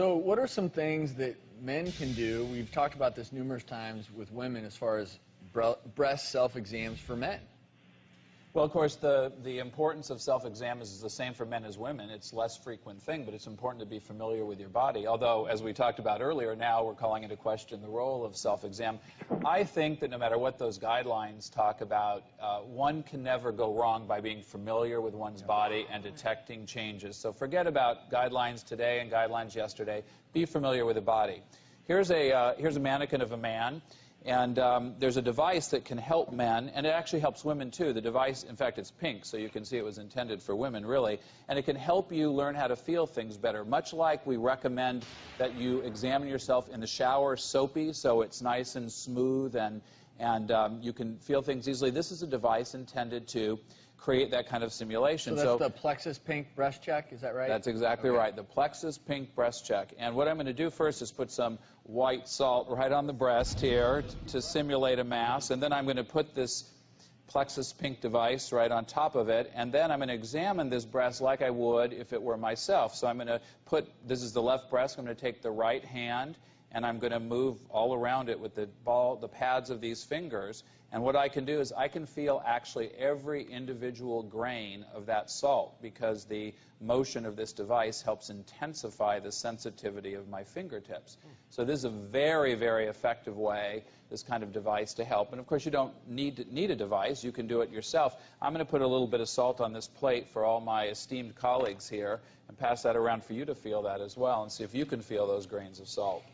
So what are some things that men can do? We've talked about this numerous times with women as far as breast self-exams for men. Well, of course, the importance of self-exam is the same for men as women. It's a less frequent thing, but it's important to be familiar with your body. Although, as we talked about earlier, now we're calling into question the role of self-exam. I think that no matter what those guidelines talk about, one can never go wrong by being familiar with one's body and detecting changes. So forget about guidelines today and guidelines yesterday. Be familiar with the body. Here's a mannequin of a man. And there's a device that can help men, and it actually helps women too. The device, in fact, it's pink, so you can see it was intended for women, really. And it can help you learn how to feel things better, much like we recommend that you examine yourself in the shower soapy, so it's nice and smooth and you can feel things easily. This is a device intended to create that kind of simulation. So that's the Plexus Pink Breast Check, is that right? That's exactly right, the Plexus Pink Breast Check. And what I'm going to do first is put some white salt right on the breast here to simulate a mass, and then I'm going to put this Plexus Pink device right on top of it, and then I'm going to examine this breast like I would if it were myself. So I'm going to put, this is the left breast, I'm going to take the right hand, and I'm going to move all around it with the pads of these fingers. And what I can do is I can feel actually every individual grain of that salt because the motion of this device helps intensify the sensitivity of my fingertips. So this is a very, very effective way, this kind of device, to help. And of course, you don't need a device. You can do it yourself. I'm going to put a little bit of salt on this plate for all my esteemed colleagues here and pass that around for you to feel that as well and see if you can feel those grains of salt.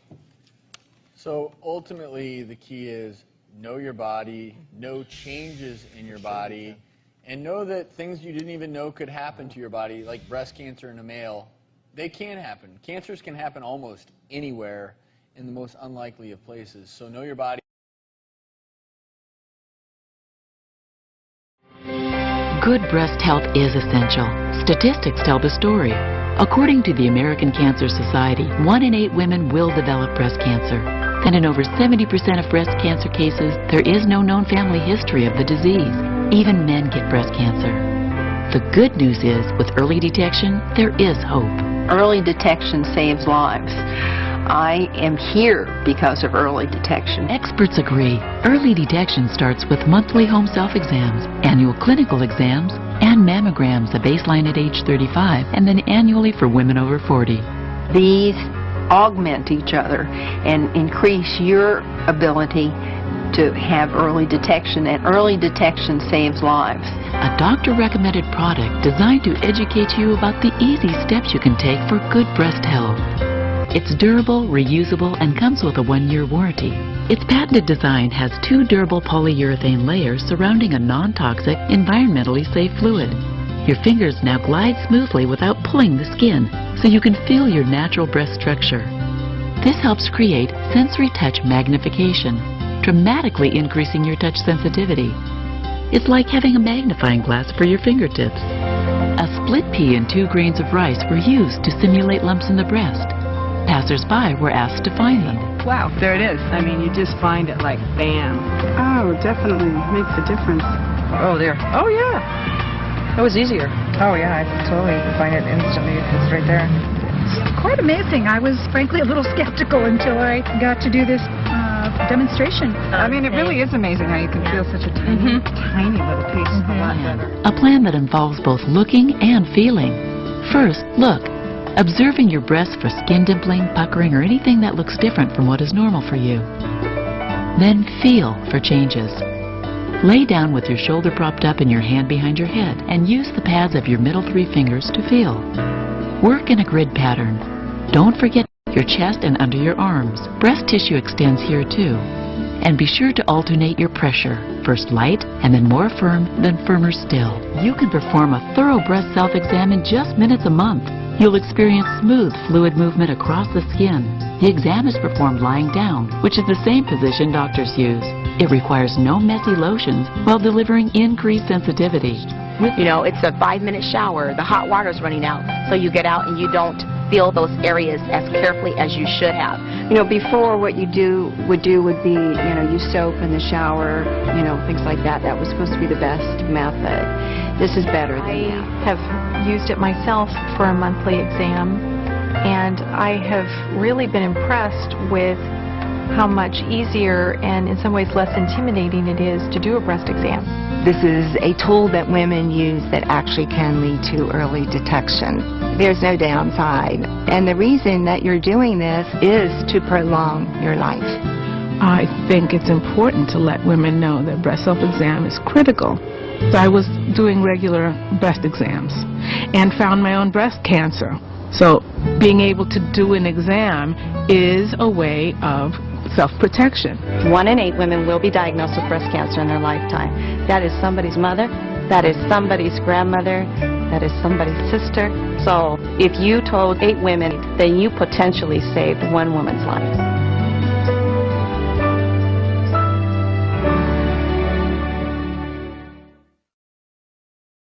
So ultimately, the key is know your body, know changes in your body, and know that things you didn't even know could happen to your body, like breast cancer in a male, they can happen. Cancers can happen almost anywhere in the most unlikely of places. So know your body. Good breast health is essential. Statistics tell the story. According to the American Cancer Society, 1 in 8 women will develop breast cancer. And in over 70% of breast cancer cases, there is no known family history of the disease. Even men get breast cancer. The good news is, with early detection, there is hope. Early detection saves lives. I am here because of early detection. Experts agree. Early detection starts with monthly home self-exams, annual clinical exams, and mammograms, a baseline at age 35, and then annually for women over 40. These augment each other and increase your ability to have early detection, and early detection saves lives. A doctor-recommended product designed to educate you about the easy steps you can take for good breast health. It's durable, reusable, and comes with a 1-year warranty. Its patented design has 2 durable polyurethane layers surrounding a non-toxic, environmentally safe fluid. Your fingers now glide smoothly without pulling the skin, so you can feel your natural breast structure. This helps create sensory touch magnification, dramatically increasing your touch sensitivity. It's like having a magnifying glass for your fingertips. A split pea and 2 grains of rice were used to simulate lumps in the breast. Passers-by were asked to find them. Wow, there it is. I mean, you just find it like bam. Oh, definitely makes a difference. Oh, there. Oh, yeah. That was easier. Oh, yeah, I totally find it instantly. It's right there. It's quite amazing. I was frankly a little skeptical until I got to do this demonstration. I mean, it really is amazing how you can feel such a tiny, tiny little piece a lot better. A plan that involves both looking and feeling. First, look. Observing your breasts for skin dimpling, puckering, or anything that looks different from what is normal for you. Then feel for changes. Lay down with your shoulder propped up and your hand behind your head, and use the pads of your middle 3 fingers to feel. Work in a grid pattern. Don't forget your chest and under your arms. Breast tissue extends here too. And be sure to alternate your pressure. First light, and then more firm, then firmer still. You can perform a thorough breast self-exam in just minutes a month. You'll experience smooth fluid movement across the skin. The exam is performed lying down, which is the same position doctors use. It requires no messy lotions while delivering increased sensitivity. You know, it's a 5-minute shower. The hot water's running out, so you get out and you don't feel those areas as carefully as you should have. You know, before what you would be, you know, use soap in the shower, you know, things like that. That was supposed to be the best method. This is better than that. I have used it myself for a monthly exam, and I have really been impressed with how much easier and in some ways less intimidating it is to do a breast exam. This is a tool that women use that actually can lead to early detection. There's no downside. And the reason that you're doing this is to prolong your life. I think it's important to let women know that breast self-exam is critical. So I was doing regular breast exams and found my own breast cancer. So being able to do an exam is a way of self-protection. 1 in 8 women will be diagnosed with breast cancer in their lifetime. That is somebody's mother, that is somebody's grandmother, that is somebody's sister. So if you told 8 women, then you potentially saved 1 woman's life.